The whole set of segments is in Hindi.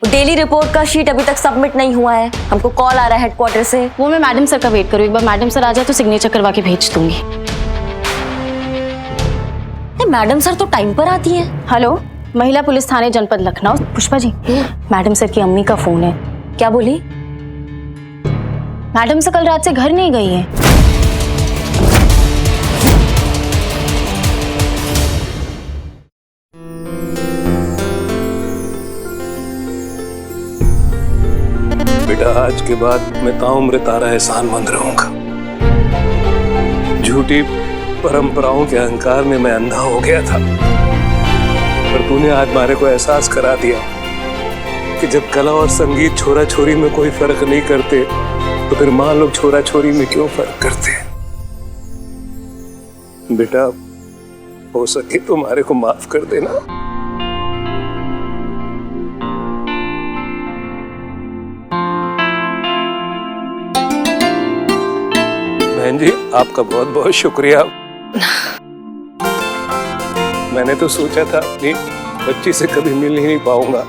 डेली रिपोर्ट का शीट अभी तक सबमिट नहीं हुआ है। हमको कॉल आ रहा है हेडक्वार्टर से। वो मैं मैडम सर का वेट करूँ, एक बार मैडम सर आ जाए तो सिग्नेचर करवा के भेज दूंगी। मैडम सर तो टाइम पर आती हैं। हेलो, महिला पुलिस थाने जनपद लखनऊ। पुष्पा जी, मैडम सर की अम्मी का फोन है। क्या बोली? मैडम सर कल रात से घर नहीं गई है। बेटा, आज के बाद मैं ताउम्र तारा एहसानमंद रहूंगा। झूठी परंपराओं के अहंकार में मैं अंधा हो गया था, पर तूने आज हमारे को एहसास करा दिया कि जब कला और संगीत छोरा छोरी में कोई फर्क नहीं करते तो फिर मां लोग छोरा छोरी में क्यों फर्क करते हैं। बेटा, हो सके तो हमारे को माफ कर देना। बहन जी, आपका बहुत बहुत शुक्रिया। मैंने तो सोचा था अपनी बच्ची से कभी मिल ही नहीं पाऊंगा,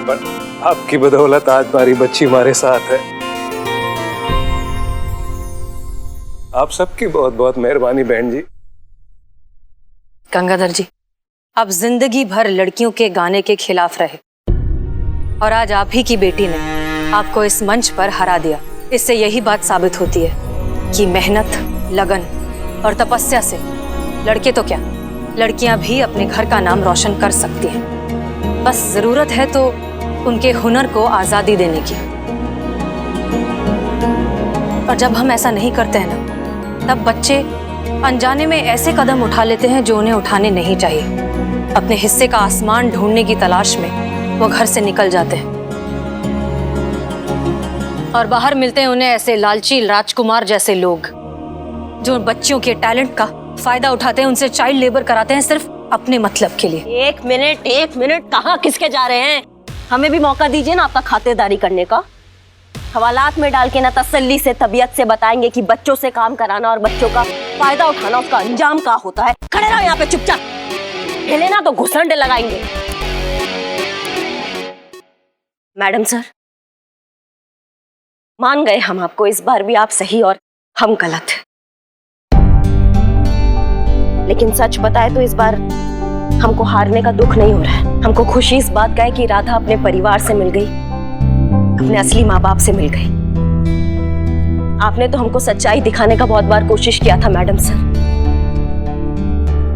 पर आपकी बदौलत आज हमारी बच्ची हमारे साथ है। आप सबकी बहुत बहुत मेहरबानी बहन जी। गंगाधर जी, आप जिंदगी भर लड़कियों के गाने के खिलाफ रहे और आज आप ही की बेटी ने आपको इस मंच पर हरा दिया। इससे यही बात साबित होती है कि मेहनत, लगन और तपस्या से लड़के तो क्या, लड़कियां भी अपने घर का नाम रोशन कर सकती हैं। बस जरूरत है तो उनके हुनर को आजादी देने की। और जब हम ऐसा नहीं करते हैं ना, तब बच्चे अनजाने में ऐसे कदम उठा लेते हैं जो उन्हें उठाने नहीं चाहिए। अपने हिस्से का आसमान ढूंढने की तलाश में वो घर से निकल जाते हैं और बाहर मिलते हैं उन्हें ऐसे लालची राजकुमार जैसे लोग जो बच्चियों के टैलेंट का फायदा उठाते हैं, उनसे चाइल्ड लेबर कराते हैं सिर्फ अपने मतलब के लिए। एक मिनट, कहाँ किसके जा रहे हैं? हमें भी मौका दीजिए ना आपका खातिरदारी करने का। हवालात में डाल के ना तसल्ली से, तबीयत से बताएंगे कि बच्चों से काम कराना और बच्चों का फायदा उठाना, उसका अंजाम क्या होता है। खड़े रहो यहाँ पे चुपचाप, हिले ना तो घुसंडे लगाएंगे। मैडम सर, मान गए हम आपको, इस बार भी आप सही और हम गलत। लेकिन सच बताए तो इस बार हमको हारने का दुख नहीं हो रहा है। हमको खुशी इस बात का है कि राधा अपने परिवार से मिल गई, अपने असली माँ बाप से मिल गई। आपने तो हमको सच्चाई दिखाने का बहुत बार कोशिश किया था मैडम सर,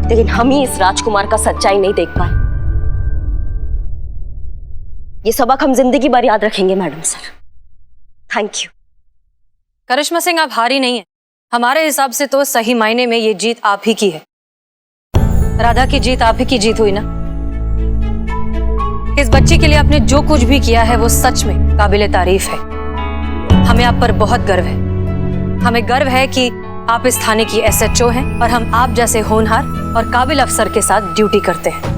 लेकिन हम ही इस राजकुमार का सच्चाई नहीं देख पाए। ये सबक हम जिंदगी भर याद रखेंगे madam sir. Thank you. Karishma Singh, आप हारी नहीं है। हमारे हिसाब से तो सही मायने में ये जीत आप ही की है। राधा की जीत आप ही की जीत हुई ना। इस बच्ची के लिए आपने जो कुछ भी किया है वो सच में काबिले तारीफ है। हमें आप पर बहुत गर्व है। हमें गर्व है कि आप इस थाने की SHO हैं और हम आप जैसे होनहार और काबिल अफसर के साथ ड्यूटी करते हैं।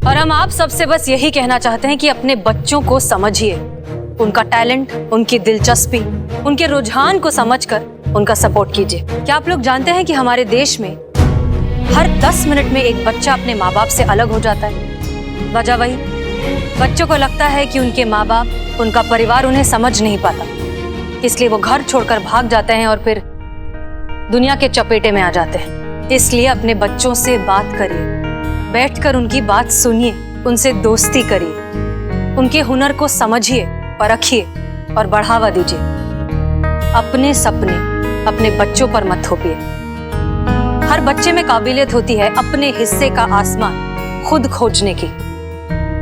और हम आप सबसे बस यही कहना चाहते हैं कि अपने बच्चों को समझिए, उनका टैलेंट, उनकी दिलचस्पी, उनके रुझान को समझकर उनका सपोर्ट कीजिए। क्या आप लोग जानते हैं कि हमारे देश में हर 10 मिनट में एक बच्चा अपने माँ बाप से अलग हो जाता है। वजह वही, बच्चों को लगता है कि उनके माँ बाप, उनका परिवार उन्हें समझ नहीं पाता, इसलिए वो घर छोड़कर भाग जाते हैं और फिर दुनिया के चपेटे में आ जाते हैं। इसलिए अपने बच्चों से बात करिए, बैठकर उनकी बात सुनिए, उनसे दोस्ती करिए, उनके हुनर को समझिए, परखिए और बढ़ावा दीजिए। अपने सपने अपने बच्चों पर मत थोपिए। हर बच्चे में काबिलियत होती है अपने हिस्से का आसमान खुद खोजने की।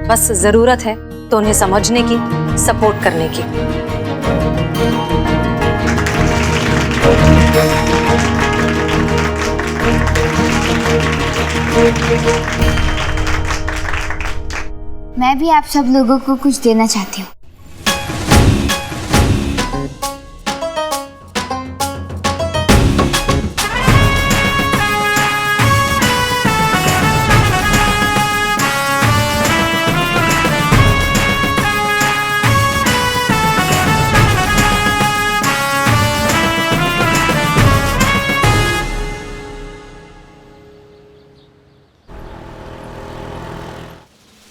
बस जरूरत है तो उन्हें समझने की, सपोर्ट करने की। मैं भी आप सब लोगों को कुछ देना चाहती हूँ।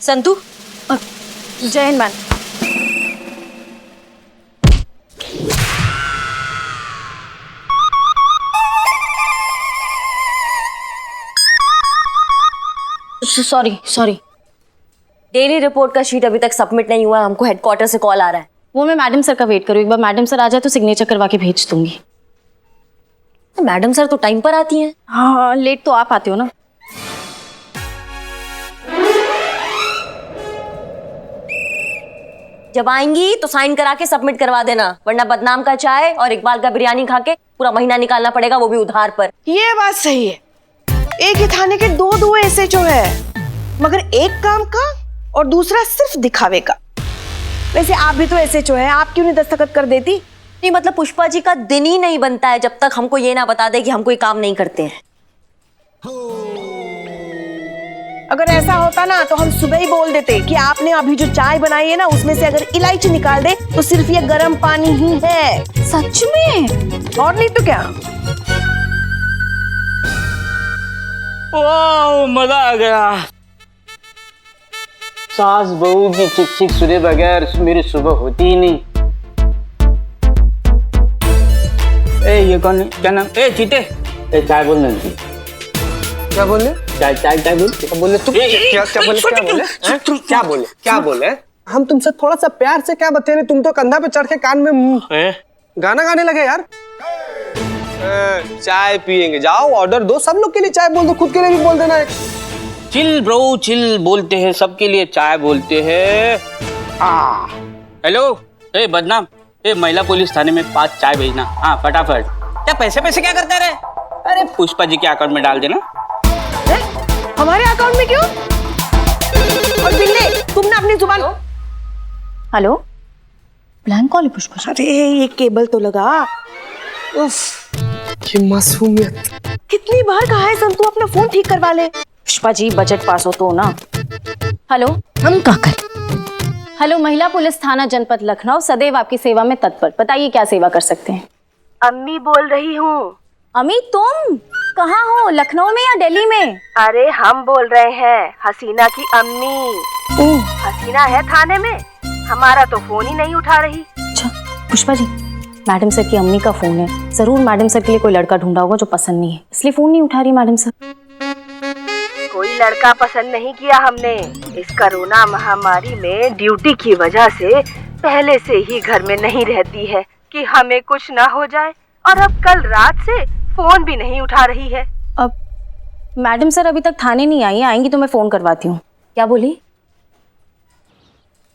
संतू, जय Hind ma'am. Sorry daily report का शीट अभी तक सबमिट नहीं हुआ है, हमको हेडक्वार्टर से कॉल आ रहा है। वो मैं मैडम सर का वेट करूँ, एक बार मैडम सर आ जाए तो सिग्नेचर करवा के भेज दूंगी। मैडम सर तो टाइम पर आती हैं। हाँ, लेट तो आप आते हो ना। जब आएंगी तो साइन करा के सबमिट करवा देना, वरना बदनाम का चाय और इकबाल का बिरयानी खा के पूरा महीना निकालना पड़ेगा, वो भी उधार पर। ये बात सही है, एक ही थाने के दो एसएचओ है, मगर एक काम का और दूसरा सिर्फ दिखावे का। वैसे आप भी तो एसएचओ है, आप क्यों नहीं दस्तखत कर देती? नहीं मतलब पुष्पा जी का दिन ही नहीं बनता है जब तक हमको ये ना बता दे कि हम कोई काम नहीं करते हैं। अगर ऐसा होता ना तो हम सुबह ही बोल देते कि आपने अभी जो चाय बनाई है ना उसमें से अगर इलायची निकाल दे तो सिर्फ ये गर्म पानी ही है। सच में? और नहीं तो क्या। वाह, मजा आ गया। सास बहू की चिक चिक सुने बगैर मेरी सुबह होती ही नहीं। ए ये कौन है? क्या नाम? ए चीते, ए चाय बोल नहीं। क्या बोले? चाय चाय चाय बोल। क्या बोले तुम? क्या बोले? हम तुमसे थोड़ा सा प्यार से क्या बता रहे, तुम तो कंधा पे चढ़ के कान में गाना गाने लगे यार। चाय पियेंगे, जाओ ऑर्डर दो, सब लोग के लिए चाय बोल दो, खुद के लिए भी बोल देना। चिल ब्रो चिल बोलते हैं, सबके लिए चाय बोलते हैं। हेलो, ए बदनाम, ए महिला पुलिस थाने में 5 चाय भेजना। हाँ फटाफट। क्या पैसे क्या करते रहे? अरे पुष्पा जी के अकाउंट में डाल देना। हमारे अकाउंट में क्यों? और बिल्ले, तुमने अपनी जुबान। हेलो, ब्लैंक कॉल है पुष्पा। अरे ये केबल तो लगा। उफ, ये मासूमियत। कितनी बार कहा है संतू अपना फोन ठीक करवा ले। पुष्पा जी बजट पास हो तो ना। हेलो, हम क्या करें? हेलो, महिला पुलिस थाना जनपद लखनऊ सदैव आपकी सेवा में तत्पर। बताइए क्या सेवा कर सकते हैं? अम्मी बोल रही हूँ। अम्मी तुम कहाँ हो, लखनऊ में या दिल्ली में? अरे हम बोल रहे हैं हसीना की अम्मी। हसीना है थाने में, हमारा तो फोन ही नहीं उठा रही। अच्छा पुष्पा जी, मैडम सर की अम्मी का फोन है, जरूर मैडम सर के लिए कोई लड़का ढूंढा होगा जो पसंद नहीं है, इसलिए फोन नहीं उठा रही मैडम सर। कोई लड़का पसंद नहीं किया हमने। इस कोरोना महामारी में ड्यूटी की वजह से पहले से ही घर में नहीं रहती है कि हमें कुछ ना हो जाए, और अब कल रात से फोन भी नहीं उठा रही है। अब मैडम सर अभी तक थाने नहीं आई, आएंगी तो मैं फोन करवाती हूँ। क्या बोली?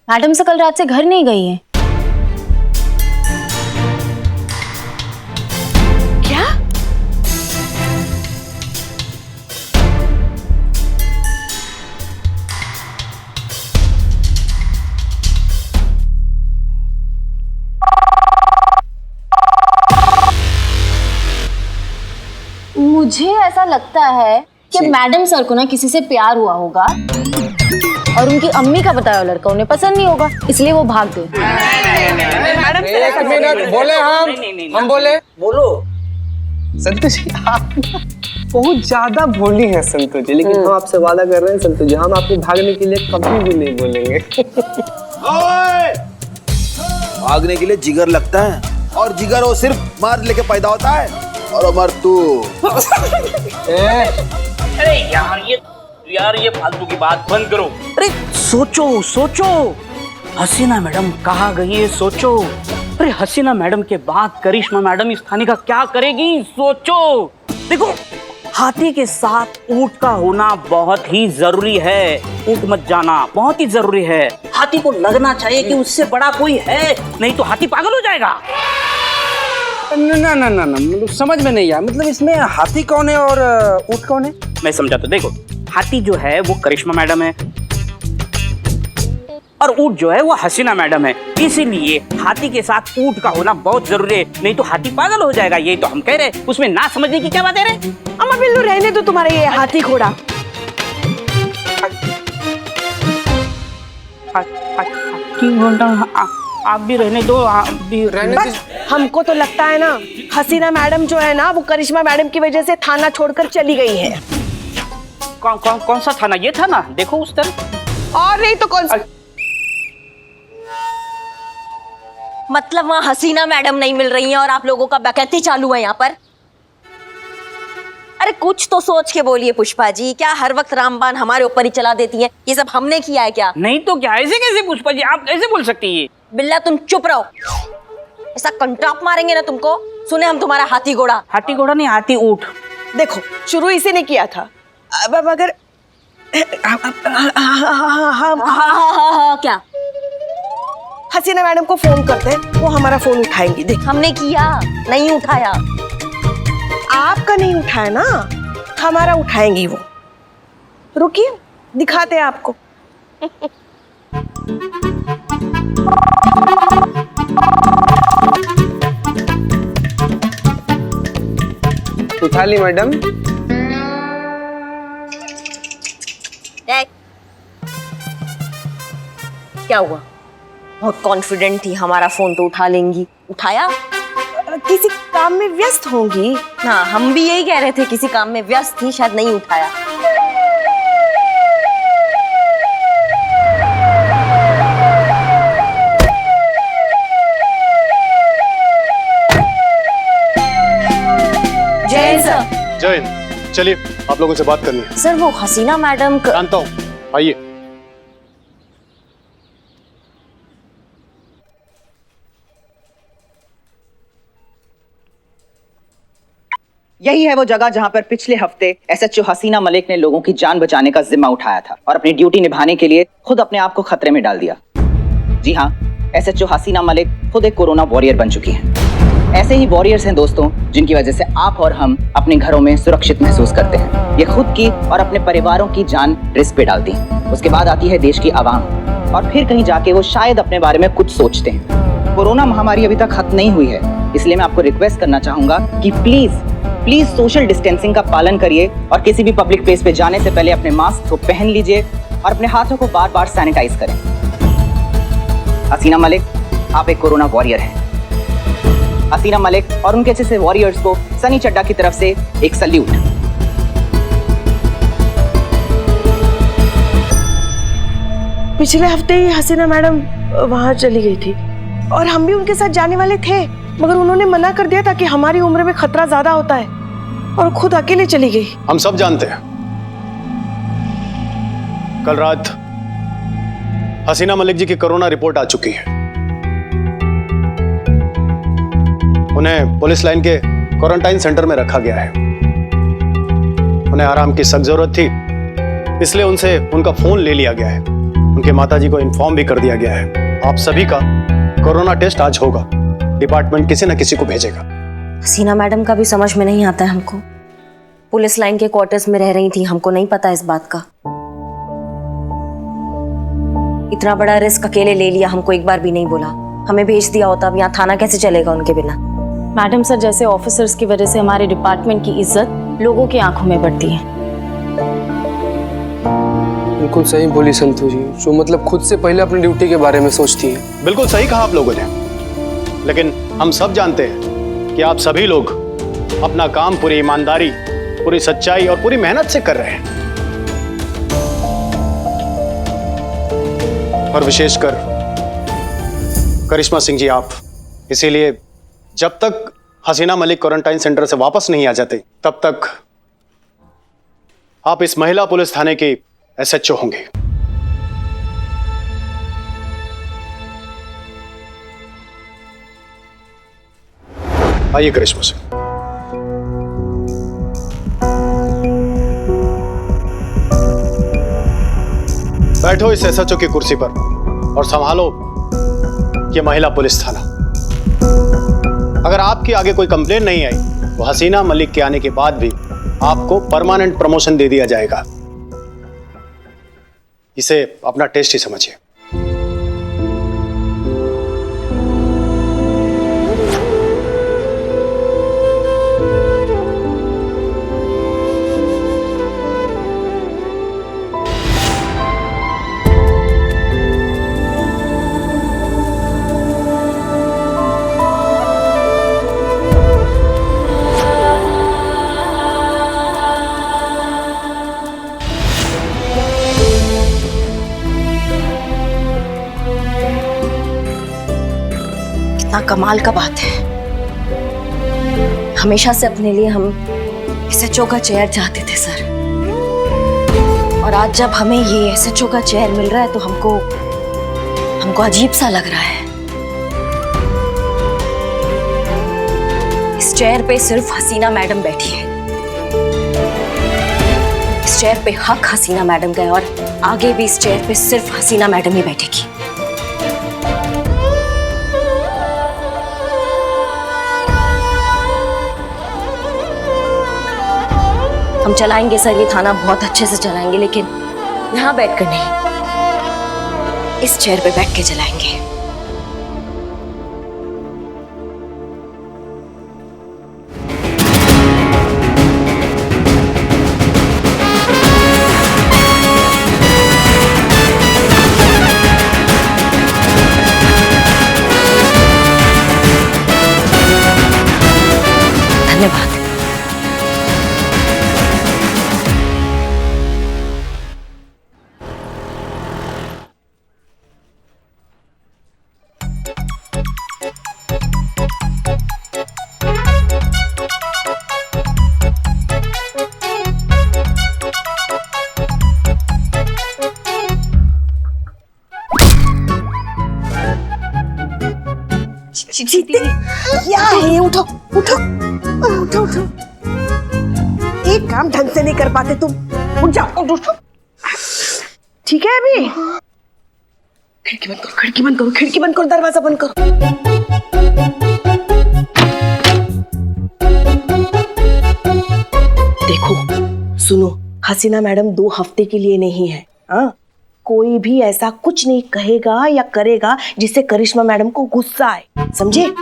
मैडम सर कल रात से घर नहीं गई है। क्या? मुझे ऐसा लगता है कि मैडम सर को ना किसी से प्यार हुआ होगा और उनकी अम्मी का बताया लड़का उन्हें पसंद नहीं होगा, इसलिए वो भाग गए। एक मिनट बोले, हम बोले। बोलो संतोष जी, आप बहुत ज्यादा भोली हैं संतोष जी, लेकिन हम आपसे वादा कर रहे हैं संतोष जी, हम आपको भागने के लिए कभी भी नहीं बोलेंगे। भागने के लिए जिगर लगता है, और जिगर वो सिर्फ मार लेके पैदा होता है। और अमर तू अरे यार ये फालतू की बात बंद करो। अरे सोचो हसीना मैडम कहाँ गई है, सोचो। अरे हसीना मैडम के बाद करिश्मा मैडम इस थाने का क्या करेगी, सोचो। देखो, हाथी के साथ ऊंट का होना बहुत ही जरूरी है। ऊंट मत जाना, बहुत ही जरूरी है। हाथी को लगना चाहिए कि उससे बड़ा कोई है, नहीं तो हाथी पागल हो जाएगा। ना मतलब समझ में नहीं आया, मतलब इसमें हाथी कौन है और ऊंट कौन है? मैं समझा तो। देखो, हाथी जो है वो करिश्मा मैडम है और ऊंट जो है वो हसीना मैडम है, इसीलिए हाथी के साथ ऊंट का होना बहुत जरूरी है, नहीं तो हाथी पागल हो जाएगा। यही तो हम कह रहे हैं, उसमें ना समझने की क्या बात है रे? अम्मा बिल्लू रहने दो तुम्हारे ये हाथी घोड़ा। आप भी रहने दो, आप भी रहने बस, हमको तो लगता है ना हसीना मैडम जो है ना वो करिश्मा मैडम की वजह से थाना छोड़कर चली गई है। कौन सा थाना? ये थाना देखो उस तरफ। और नहीं तो कौन सा? मतलब वहाँ हसीना मैडम नहीं मिल रही हैं और आप लोगों का बकैती चालू है यहाँ पर। अरे कुछ तो सोच के बोलिए पुष्पा जी, क्या हर वक्त रामबाण हमारे ऊपर ही चला देती हैं? ये सब हमने किया है क्या? नहीं तो क्या, ऐसे कैसे पुष्पा जी, आप कैसे बोल सकती है? बिल्ला तुम चुप रहो, ऐसा कंटाप मारेंगे ना तुमको। सुने हम तुम्हारा हाथी घोड़ा। हाथी घोड़ा नहीं, हाथी ऊंट। देखो शुरू इसी ने किया था, अब अगर हाँ क्या? हसीना मैडम को फोन करते हैं, वो हमारा फोन उठाएंगी। देख हमने किया, नहीं उठाया। आपका नहीं उठाया ना, हमारा उठाएंगी वो। रुकिए दिखाते हैं आपको। उठा ली मैडम। क्या हुआ? बहुत कॉन्फिडेंट थी, हमारा फोन तो उठा लेंगी। उठाया? किसी काम में व्यस्त होंगी। हाँ हम भी यही कह रहे थे, किसी काम में व्यस्त थी, शायद नहीं उठाया। जय सर। जय हिंद। चलिए आप लोगों से बात करनी है। सर वो हसीना मैडम जानता हूँ, आइए। यही है वो जगह जहां पर पिछले हफ्ते एसएचओ हसीना मलिक ने लोगों की जान बचाने का जिम्मा उठाया था और अपनी ड्यूटी निभाने के लिए खुद अपने आप को खतरे में डाल दिया। जी हाँ, एसएचओ हसीना मलिक खुद एक कोरोना वॉरियर बन चुकी हैं। ऐसे ही वॉरियर्स हैं दोस्तों, जिनकी वजह से आप और हम अपने घरों में सुरक्षित महसूस करते हैं। ये खुद की और अपने परिवारों की जान रिस्क पे डालती हैं। उसके बाद आती है देश की आवाम, और फिर कहीं जाके वो शायद अपने बारे में कुछ सोचते हैं। कोरोना महामारी अभी तक खत्म नहीं हुई है, इसलिए मैं आपको रिक्वेस्ट करना चाहूंगा कि प्लीज सोशल डिस्टेंसिंग का पालन करिए और किसी भी पब्लिक प्लेस पे जाने से पहले अपने मास्क को पहन लीजिए और अपने हाथों को बार बार सैनिटाइज करें। हसीना मलिक, आप एक कोरोना वॉरियर हैं। हसीना मलिक और उनके जैसे वॉरियर्स को सनी चड्डा की तरफ से एक सल्यूट। पिछले हफ्ते ही हसीना मैडम वहां चली गई थी और हम भी उनके साथ जाने वाले थे, मगर उन्होंने मना कर दिया था कि हमारी उम्र में खतरा ज्यादा होता है, और खुद अकेले चली गई। हम सब जानते हैं, कल रात हसीना मलिक जी की कोरोना रिपोर्ट आ चुकी है। उन्हें पुलिस लाइन के क्वारंटाइन सेंटर में रखा गया है। उन्हें आराम की सख्त जरूरत थी, इसलिए उनसे उनका फोन ले लिया गया है। उनके माताजी को इन्फॉर्म भी कर दिया गया है। आप सभी का कोरोना टेस्ट आज होगा। डिपार्टमेंट किसी न किसी को भेजेगा। हसीना मैडम का भी समझ में नहीं आता है हमको। पुलिस लाइन के क्वार्टर्स में रह रही थी, हमको नहीं पता इस बात का। इतना बड़ा रिस्क अकेले ले लिया, हमको एक बार भी नहीं बोला। हमें भेज दिया होता, अब यहाँ थाना कैसे चलेगा उनके बिना? मैडम सर जैसे ऑफिसर्स की वजह से हमारे डिपार्टमेंट की इज्जत लोगों की आंखों में बढ़ती है। बिल्कुल सही बोली संतू जी, जो मतलब खुद से पहले अपनी ड्यूटी के बारे में सोचती है। बिल्कुल सही कहा आप लोगों ने, लेकिन हम सब जानते हैं कि आप सभी लोग अपना काम पूरी ईमानदारी, पूरी सच्चाई और पूरी मेहनत से कर रहे हैं। और विशेषकर करिश्मा सिंह जी आप, इसीलिए जब तक हसीना मलिक क्वारंटाइन सेंटर से वापस नहीं आ जाते तब तक आप इस महिला पुलिस थाने के एसएचओ होंगे। आइए करिश्मा सिंह। बैठो इस एसएचओ की कुर्सी पर और संभालो ये महिला पुलिस थाना। अगर आपके आगे कोई कंप्लेन नहीं आई तो हसीना मलिक के आने के बाद भी आपको परमानेंट प्रमोशन दे दिया जाएगा। इसे अपना टेस्ट ही समझिए। कितना कमाल का बात है। हमेशा से अपने लिए हम SHO का चेयर चाहते थे सर, और आज जब हमें ये SHO का चेयर मिल रहा है तो हमको अजीब सा लग रहा है। इस चेयर पे सिर्फ हसीना मैडम बैठी है, इस चेयर पे हक हसीना मैडम का है, और आगे भी इस चेयर पे सिर्फ हसीना मैडम ही बैठेगी। हम चलाएंगे सर ये थाना, बहुत अच्छे से चलाएंगे, लेकिन यहाँ बैठकर नहीं, इस चेयर पे बैठ के चलाएंगे। धन्यवाद। क्या है? उठो उठो उठो उठो, एक काम ढंग से नहीं कर पाते तुम, उठ जाओ उठो। ठीक है अभी? खिड़की बंद करो, खिड़की बंद करो, खिड़की बंद करो, दरवाजा बंद करो। देखो सुनो, हसीना मैडम 2 हफ्ते के लिए नहीं है। हाँ, कोई भी ऐसा कुछ नहीं कहेगा या करेगा जिससे करिश्मा मैडम को गुस्सा आए, समझे?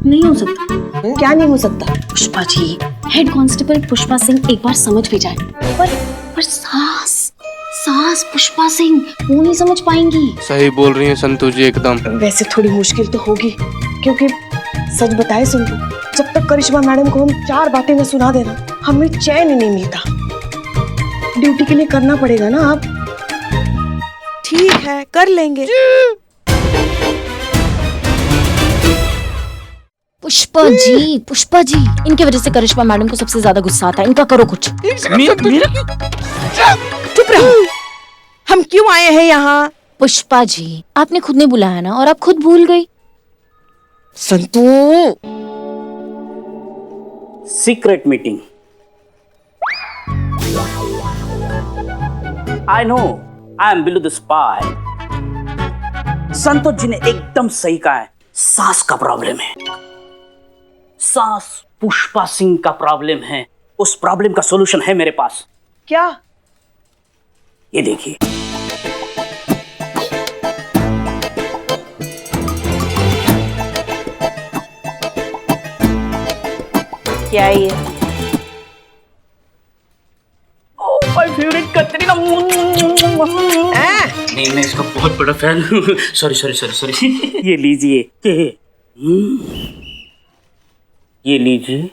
नहीं हो सकता। क्या नहीं हो सकता? पुष्पा जी, हेड कांस्टेबल पुष्पा सिंह एक बार समझ भी जाए, पर सास पुष्पा सिंह वो नहीं समझ पाएंगी। सही बोल रही है संतु जी एकदम। वैसे थोड़ी मुश्किल तो होगी, क्योंकि सच बताए संतु, जब तक करिश्मा मैडम को हम 4 बातें न सुना देना, हमें चैन ही नहीं मिलता। ड्यूटी के लिए करना पड़ेगा ना आप। ठीक है, कर लेंगे। पुष्पा जी, इनकी वजह से करिश्मा मैडम को सबसे ज्यादा गुस्सा आता है, इनका करो कुछ। चुप रहो, हम क्यों आए हैं यहाँ? पुष्पा जी, आपने खुद ने बुलाया ना, और आप खुद भूल गई। Santu, secret meeting. I know, I am Billu the spy. Santosh ji ने एकदम सही कहा है, सास का प्रॉब्लम है, सास पुष्पा सिंह का प्रॉब्लम है। उस प्रॉब्लम का सॉल्यूशन है मेरे पास। क्या? ये देखिए, क्या है ये? My favourite Katrina. नहीं, मैं इसका बहुत बड़ा फैन हूँ। सॉरी। ये लीजिए, ये लीजिए।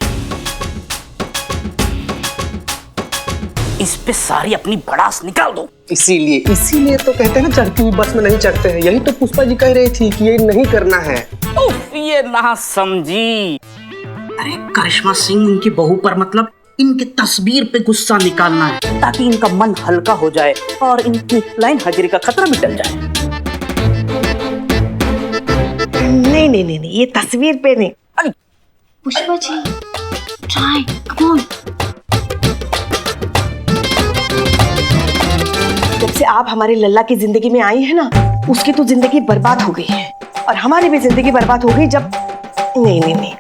इस पे सारी अपनी भड़ास निकाल दो। इसीलिए तो कहते हैं ना, चढ़ती हुई बस में नहीं चढ़ते हैं। यही तो पुष्पा जी कह रही थी कि ये नहीं करना है। उफ, ये ना समझी। अरे करिश्मा सिंह इनकी बहू पर, मतलब इनके तस्वीर पे गुस्सा निकालना है, ताकि इनका मन हल्का हो जाए और इनकी लाइन हाजिरी का खतरा भी टल जाए। नहीं, ये तस्वीर पे नहीं। अरे Pushpa ji, try, come on. जब से आप हमारे लल्ला की जिंदगी में आई है ना, उसकी तो जिंदगी बर्बाद हो गई है, और हमारी भी जिंदगी बर्बाद हो गई। जब नहीं,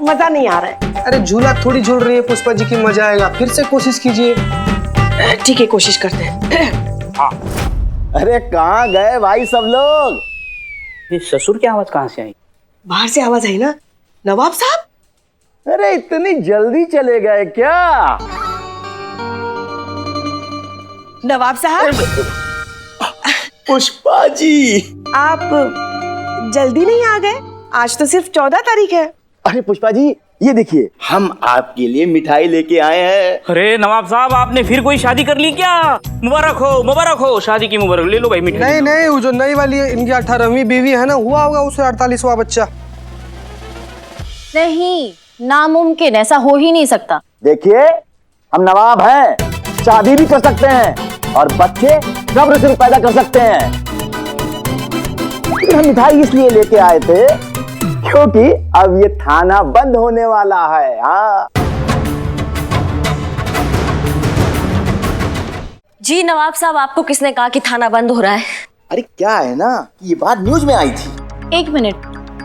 मजा नहीं आ रहा है। अरे झूला थोड़ी झूल रही है पुष्पा जी की, मजा आएगा। फिर से कोशिश कीजिए। ठीक है, कोशिश करते हैं। हाँ। अरे कहाँ गए भाई सब लोग? ये ससुर की आवाज कहाँ से आई? बाहर से आवाज आई ना, नवाब साहब। अरे इतनी जल्दी चले गए क्या? नवाब साहब। पुष्पा जी, आप जल्दी नहीं आ गए? आज तो सिर्फ 14 तारीख है। अरे पुष्पा जी, ये देखिए हम आपके लिए मिठाई लेके आए हैं। अरे नवाब साहब, आपने फिर कोई शादी कर ली क्या? मुबारक हो, शादी की मुबारक। ले लो भाई मिठाई। नहीं नहीं, वो जो नई वाली है, इनकी 18वीं बीवी है ना, हुआ होगा उसे 48वां बच्चा। नहीं, नामुमकिन, ऐसा हो ही नहीं सकता। देखिए हम नवाब हैं, शादी भी कर सकते हैं और बच्चे सब्र से पैदा कर सकते हैं। हम मिठाई इसलिए लेके आए थे क्योंकि अब ये थाना बंद होने वाला है। हाँ जी नवाब साहब, आपको किसने कहा कि थाना बंद हो रहा है? अरे क्या है ना, ये बात न्यूज में आई थी। 1 मिनट,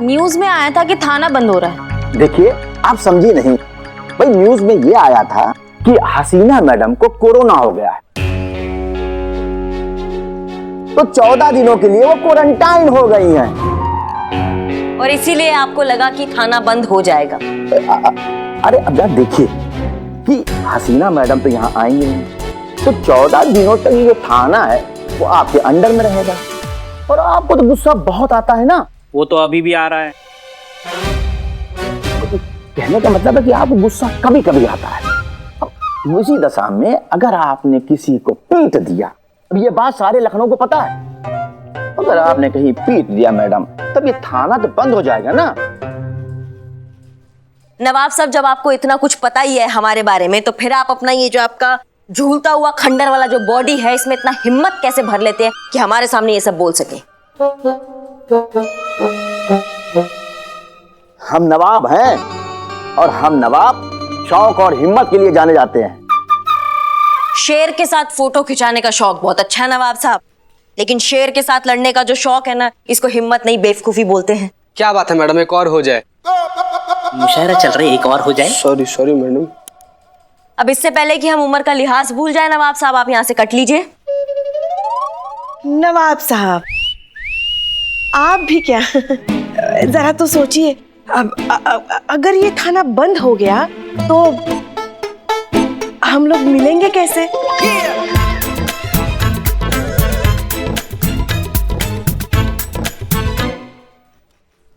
न्यूज में आया था कि थाना बंद हो रहा है। देखिए आप समझी नहीं भाई, न्यूज में ये आया था कि हसीना मैडम को कोरोना हो गया है, तो 14 दिनों के लिए वो क्वारंटाइन हो गई हैं। और इसीलिए आपको लगा कि थाना बंद हो जाएगा? अरे अब यार देखिए कि हसीना मैडम तो यहाँ आएंगे नहीं, तो 14 दिनों तक ये थाना है वो आपके अंडर में रहेगा। और आपको तो गुस्सा बहुत आता है ना। वो तो अभी भी आ रहा है। कहने का मतलब है कि आपको गुस्सा कभी कभी आता है। अब उसी दशा में अगर आपने किसी को पीट दिया, अब ये बात सारे लखनऊ को पता है, अगर आपने कहीं पीट दिया मैडम, तब ये थाना तो बंद हो जाएगा ना। नवाब साहब, जब आपको इतना कुछ पता ही है हमारे बारे में, तो फिर आप अपना ये जो आपका झूलता हुआ खंडर वाला जो बॉडी है, इसमें इतना हिम्मत कैसे भर लेते हैं कि हमारे सामने ये सब बोल सके? हम नवाब हैं और हम नवाब शौक और हिम्मत के लिए जाने जाते हैं। शेर के साथ फोटो खिंचाने का शौक बहुत अच्छा है नवाब साहब, लेकिन शेर के साथ लड़ने का जो शौक है ना, इसको हिम्मत नहीं बेवकूफी बोलते हैं। क्या बात है मैडम, एक और हो जाए। मुशायरा चल रहा है, एक और हो जाए। Sorry madam. अब इससे पहले कि हम उम्र का लिहाज भूल जाए नवाब साहब, आप यहाँ से कट लीजिए। नवाब साहब, आप भी क्या जरा तो सोचिए, अब अगर ये थाना बंद हो गया तो हम लोग मिलेंगे कैसे?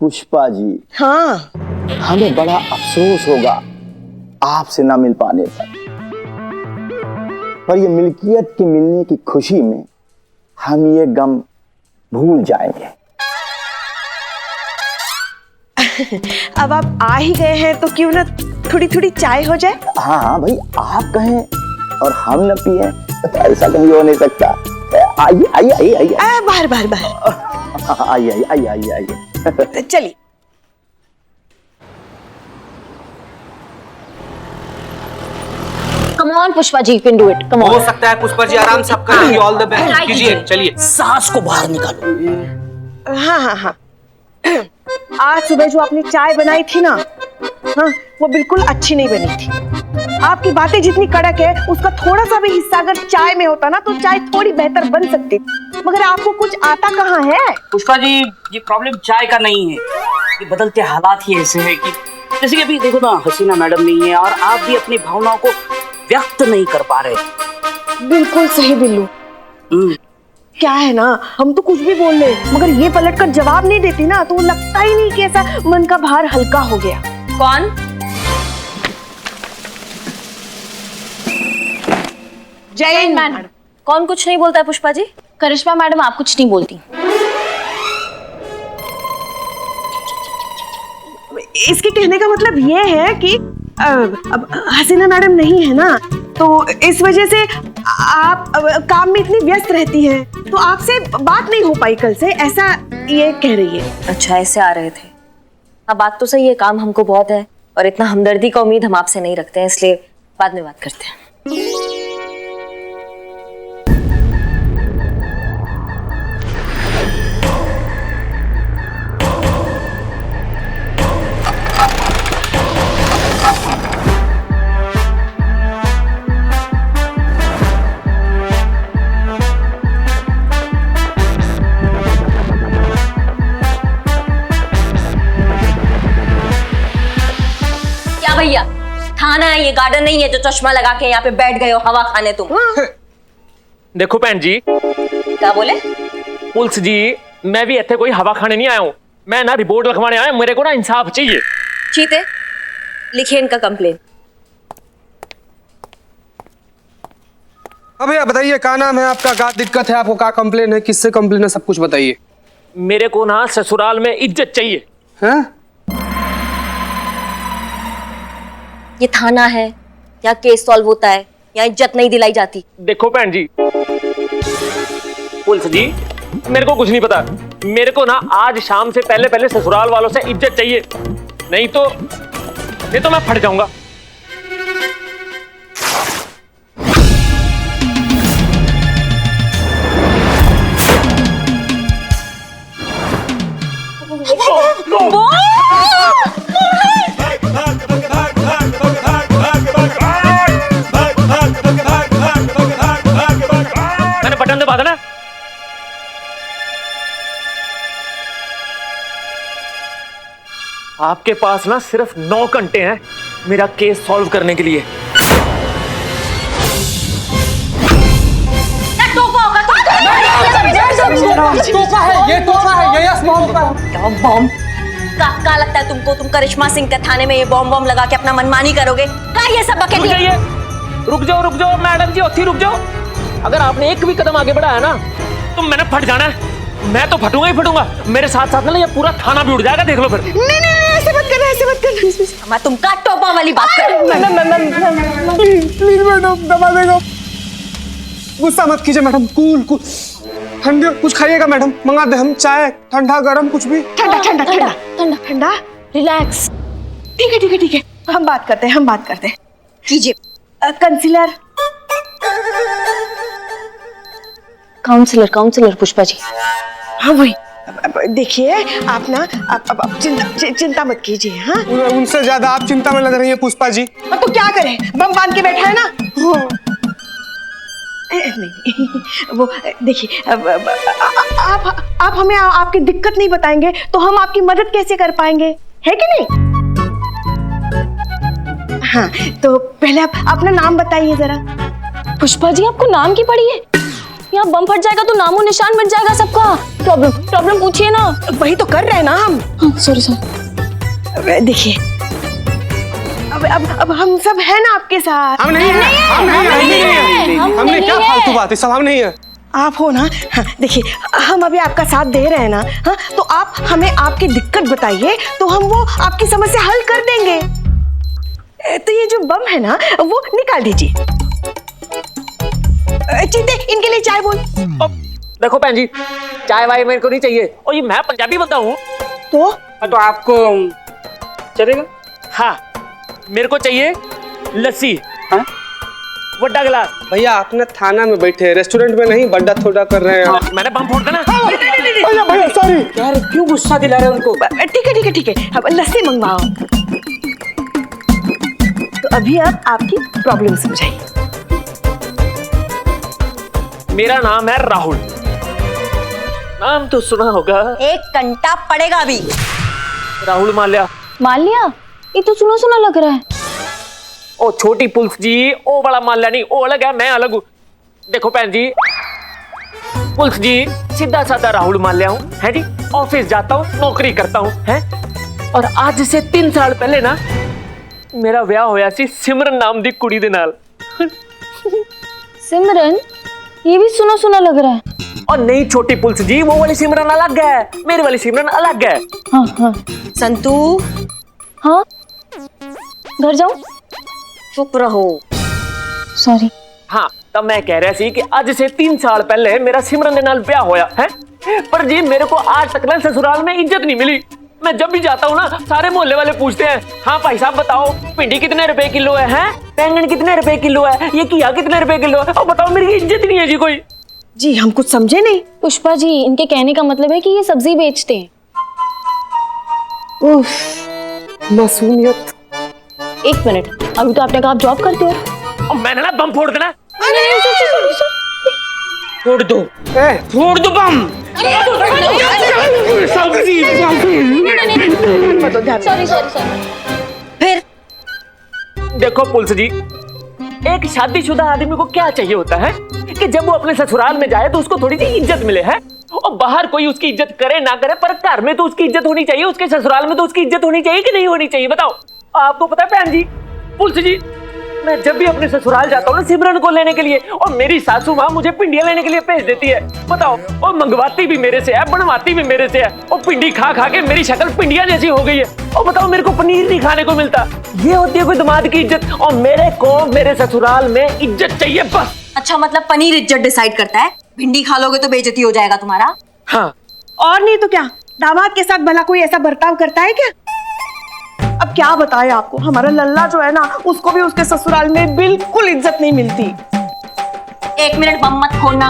पुष्पा जी, हाँ, हमें बड़ा अफसोस होगा आपसे ना मिल पाने पर, पर ये मिल्कियत की मिलने की खुशी में हम ये गम भूल जाएंगे। अब आप आ ही गए हैं तो क्यों ना थोड़ी थोड़ी चाय हो जाए? हाँ भाई, आप कहें और हम न पिए तो ऐसा कभी हो नहीं सकता। आइए आइए आइए आइए। बाहर आइए आइए आइए आइए। चलिए। Come on, Pushpa ji, you can do it. Come on. हो सकता है पुष्पा जी, आराम से आप करेंगे। ऑल द बेस्ट कीजिए। चलिए, सांस को बाहर निकालो। हाँ, आज सुबह जो आपने चाय बनाई थी ना, हाँ, वो बिल्कुल अच्छी नहीं बनी थी। आपकी बातें जितनी कड़क है, उसका थोड़ा सा भी हिस्सा अगर चाय में होता ना, तो चाय थोड़ी बेहतर बन सकती, मगर आपको कुछ आता कहाँ है? पुष्पा जी, ये प्रॉब्लम चाय का नहीं है, ये बदलते हालात ही ऐसे है कि जैसे कि अभी देखो ना, हसीना मैडम नहीं है और आप भी अपनी भावनाओं को व्यक्त नहीं कर पा रहे। बिल्कुल सही बिल्लू। क्या है ना, हम तो कुछ भी बोल ले, मगर ये पलट कर जवाब नहीं देती ना, तो लगता ही नहीं कि ऐसा मन का भार हल्का हो गया। कौन? जैन मैडम। कौन कुछ नहीं बोलता है पुष्पा जी? करिश्मा मैडम, आप कुछ नहीं बोलती। इसके कहने का मतलब ये है कि अब हसीना मैडम नहीं है ना, तो इस वजह से आप काम में इतनी व्यस्त रहती हैं, तो आपसे बात नहीं हो पाई कल से, ऐसा ये कह रही है। अच्छा, ऐसे आ रहे थे। अब बात तो सही है, काम हमको बहुत है और इतना हमदर्दी का उम्मीद हम आपसे नहीं रखते हैं, इसलिए बाद में बात करते हैं। भैया, थाना है, ये गार्डन नहीं है जो चश्मा लगा के यहाँ पे बैठ गए हो हवा खाने तुम। देखो भैन जी। क्या बोले? पुलिस जी, मैं भी इतने कोई हवा खाने नहीं आया हूँ, मैं ना रिपोर्ट लिखवाने आया, मेरे को ना इंसाफ चाहिए। चीते, लिखिए इनका कंप्लेन। अब भैया बताइए, क्या नाम है आपका, क्या दिक्कत है आपको, क्या कंप्लेन है, किससे कंप्लेन है, सब कुछ बताइए। मेरे को ना ससुराल में इज्जत चाहिए। हैं? ये थाना है, यहाँ केस सॉल्व होता है, यहाँ इज्जत नहीं दिलाई जाती। देखो भैन जी, पुलिस जी, मेरे को कुछ नहीं पता। मेरे को ना आज शाम से पहले पहले ससुराल वालों से इज्जत चाहिए, नहीं तो मैं फट जाऊंगा। मैंने बटन दबा देना। आपके पास ना सिर्फ 9 घंटे हैं मेरा केस सॉल्व करने के लिए। ये तोहफा है, ये बॉम्ब का। बॉम्ब का लगता है तुमको? तुम करिश्मा सिंह के थाने में ये बॉम्ब लगा के अपना मनमानी करोगे? क्या ये सब बकेट? रुक जाओ मैडम जी, ओथी रुक जाओ। अगर आपने एक भी कदम आगे बढ़ाया ना तो मैंने फट जाना है। मैं तो फटूंगा ही फटूंगा, मेरे साथ साथ ना ये पूरा थाना भी उड़ जाएगा, देख लो फिर। नहीं ऐसे मत करना। मैं तुम का टोपा वाली बात कर। प्लीज मैडम दबा देगा। गुस्सा मत कीजिए मैडम, कूल ठंडे कुछ खाइएगा मैडम, मंगा दे हम, चाय ठंडा गरम कुछ भी। ठंडा रिलैक्स। ठीक है, हम बात करते हैं। कीजिए। Counsellor counsellor Pushpa ji. हाँ वही। देखिए आप ना आप चिंता मत कीजिए। हाँ, उनसे ज्यादा आप चिंता में लग रही हैं पुष्पा जी। तो क्या करें, बम बांध के बैठा है ना। नहीं वो देखिए, आप हमें आपकी दिक्कत नहीं बताएंगे तो हम आपकी मदद कैसे कर पाएंगे, है कि नहीं? हाँ, तो पहले आप अपना नाम बताइए जरा। पुष्पा जी, आपको नाम की पड़ी है? यहाँ बम फट जाएगा तो नामो निशान मिट जाएगा सबका। प्रॉब्लम पूछिए ना। वही तो कर रहे हैं ना हम। सॉरी। देखिए, अब हम सब है ना आपके साथ। हम नहीं है। हमने क्या फालतू बात है, सब हम नहीं है। आप हो ना। हाँ, देखिए हम अभी आपका साथ दे रहे हैं ना। हाँ, तो आप हमें आपकी दिक्कत बताइए तो हम वो आपकी समस्या हल कर देंगे। तो ये जो बम है ना वो निकाल दीजिए। चीते, इनके लिए चाय बोल। देखो भैन जी, चाय वाय मेरे को नहीं चाहिए, और ये मैं पंजाबी बंदा हूँ। तो आपको चलेगा? हाँ, मेरे को चाहिए लस्सी। हाँ? बड़ा गिलास। भैया आपने थाना में बैठे, रेस्टोरेंट में नहीं, बड्डा थोड़ा कर रहे हैं। मैंने बम फोड़ देना। भैया सॉरी यार, क्यों गुस्सा दिला रहे हैं उनको? ठीक है, अब लस्सी मंगवाओ। तो अभी आप आपकी प्रॉब्लम समझाइए। मेरा नाम है राहुल, नाम तो सुना होगा। 1 घंटा पड़ेगा अभी। राहुल माल्या। ये तो सुना लग रहा है। ओ छोटी पुलिस जी, ओ बड़ा माल्या नहीं, ओ अलग है, मैं अलग हूँ। देखो भैन जी, पुलिस जी सीधा साधा राहुल माल्या हूँ, है जी। ऑफिस जाता हूँ, नौकरी करता हूँ, है। और आज से 3 साल पहले ना मेरा ब्याह होया सी सिमरन नाम दी कुड़ी दे नाल। सिमरन? ये भी सुना लग रहा है। और नहीं छोटी पुलिस जी, वो वाली सिमरन अलग है, मेरी वाली सिमरन अलग है। हाँ। संतू। हाँ, घर जाऊं? चुप रहो। सॉरी। हाँ, तब मैं कह रहा सी कि आज से 3 साल पहले मेरा सिमरन दे नाल ब्याह होया है। पर जी मेरे को आज तक ना ससुराल में इज्जत नहीं मिली। मैं जब भी जाता हूँ ना, सारे मोहल्ले वाले पूछते हैं, हाँ भाई साहब बताओ भिंडी कितने रुपए किलो है, बैंगन कितने रुपए किलो है, ये घिया कितने रुपए किलो है। और बताओ, मेरी इज्जत नहीं है जी कोई। जी हम कुछ समझे नहीं। पुष्पा जी, इनके कहने का मतलब है कि ये सब्जी बेचते हैं। मासूमियत। 1 मिनट, अभी तो आपने कहा आप जॉब करते हो। और मैंने ना बम फोड़ देना। फोड़ दो बम। सॉरी। फिर देखो पुलिस जी, एक शादीशुदा आदमी को क्या चाहिए होता है कि जब वो अपने ससुराल में जाए तो उसको थोड़ी सी इज्जत मिले, है। और बाहर कोई उसकी इज्जत करे ना करे, पर घर में तो उसकी इज्जत होनी चाहिए, उसके ससुराल में तो उसकी इज्जत होनी चाहिए कि नहीं होनी चाहिए, बताओ। आपको पता है बहन जी, पुलिस जी, मैं जब भी अपने ससुराल जाता हूँ ना सिमरन को लेने के लिए, और मेरी सासू माँ मुझे पिंडियां लेने के लिए भेज देती है। बताओ, और मंगवाती भी मेरे से है, बनवाती भी मेरे से है, और पिंडी खा खा के मेरी शक्ल पिंडिया जैसी हो गई है। और बताओ, मेरे को पनीर नहीं खाने को मिलता। ये होती है कोई दामाद की इज्जत, और मेरे को मेरे ससुराल में इज्जत चाहिए बस। अच्छा, मतलब पनीर इज्जत डिसाइड करता है? भिंडी खा लोगे तो बेइज्जती हो जाएगा तुम्हारा। हाँ, और नहीं तो क्या, दामाद के साथ भला कोई ऐसा बर्ताव करता है क्या? अब क्या बताए आपको, हमारा लल्ला जो है ना, उसको भी उसके ससुराल में बिल्कुल इज्जत नहीं मिलती। 1 मिनट बम मत खोलना।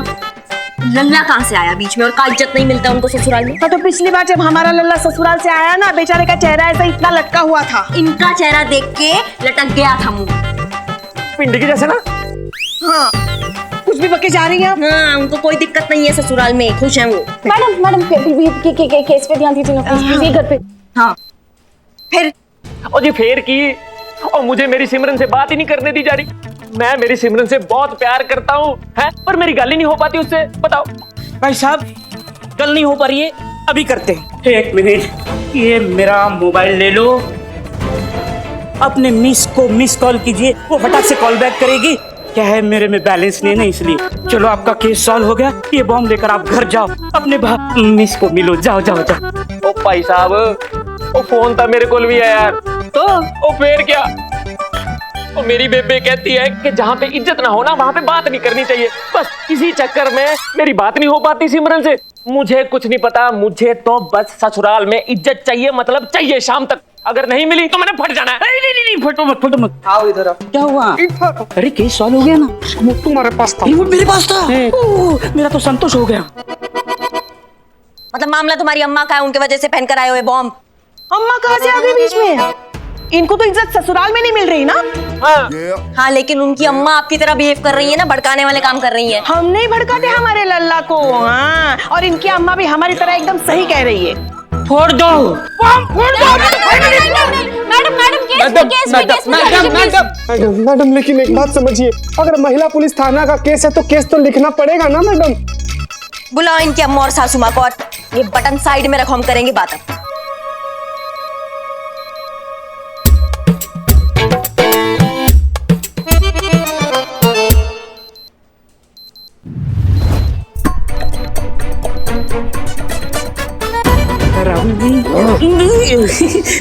लल्ला कहाँ से आया बीच में, और का इज्जत नहीं मिलता उनको ससुराल में? तो पिछली बार जब हमारा लल्ला ससुराल से आया ना, बेचारे का चेहरा ऐसा इतना लटका हुआ था। इनका चेहरा देख के लटक गया था मुंह। पिंडी की जैसे ना। हाँ, कुछ भी बके जा रही है। हाँ, उनको कोई दिक्कत नहीं है ससुराल में, खुश हैं वो। मैडम केस पे ध्यान दीजिए ना प्लीज, घर पे। हाँ, फिर और जी फेर की, और मुझे मेरी सिमरन से बात ही नहीं करने दी जा रही। मैं मेरी सिमरन से बहुत प्यार करता हूँ, है, पर मेरी गल ही नहीं हो पाती उससे। बताओ भाई साहब, कल नहीं हो पा रही है, अभी करते हैं। 1 मिनट, ये मेरा मोबाइल ले लो, अपने मिस को मिस कॉल कीजिए, वो फटाक से कॉल बैक करेगी। क्या है, मेरे में बैलेंस नहीं है इसलिए। चलो, आपका केस सॉल्व हो गया। ये बॉम्ब लेकर आप घर जाओ, अपने मिस को मिलो। जाओ जाओ जाओ। ओ भाई साहब, ओ फोन था मेरे को भी है यार। तो ओ फिर क्या, ओ मेरी बेबे कहती है कि जहाँ पे इज्जत ना हो ना, वहाँ पे बात नहीं करनी चाहिए। बस इसी चक्कर में मेरी बात नहीं हो पाती सिमरन से। मुझे कुछ नहीं पता, मुझे तो बस ससुराल में इज्जत चाहिए, मतलब चाहिए शाम तक। अगर नहीं मिली तो मैंने फट जाना है। नहीं, फटो मत, फटो मत। आओ इधर आओ। क्या हुआ? अरे केस सॉल्व हो गया ना? तुम्हारे पास था। वो मेरे पास था। मेरा तो संतोष हो गया। मतलब मामला तुम्हारी अम्मा का है, उनके वजह से पहनकर आए हुए बॉम्ब। अम्मा कहाँ से आ गई बीच में? इनको तो इज्जत ससुराल में नहीं मिल रही ना। हाँ, लेकिन उनकी अम्मा आपकी तरह बिहेव कर रही है ना, भड़काने वाले काम कर रही है। हम नहीं भड़काते हमारे लल्ला को। हाँ, और इनकी अम्मा भी हमारी तरह एकदम सही कह रही है। फोड़ दो, मैडम, लेकिन एक बात समझिए, अगर महिला पुलिस थाना का केस है तो केस तो लिखना पड़ेगा ना मैडम। बुलाओ इनकी अम्मा और सासू माँ को, और ये बटन साइड में रखो, हम करेंगे बात अब।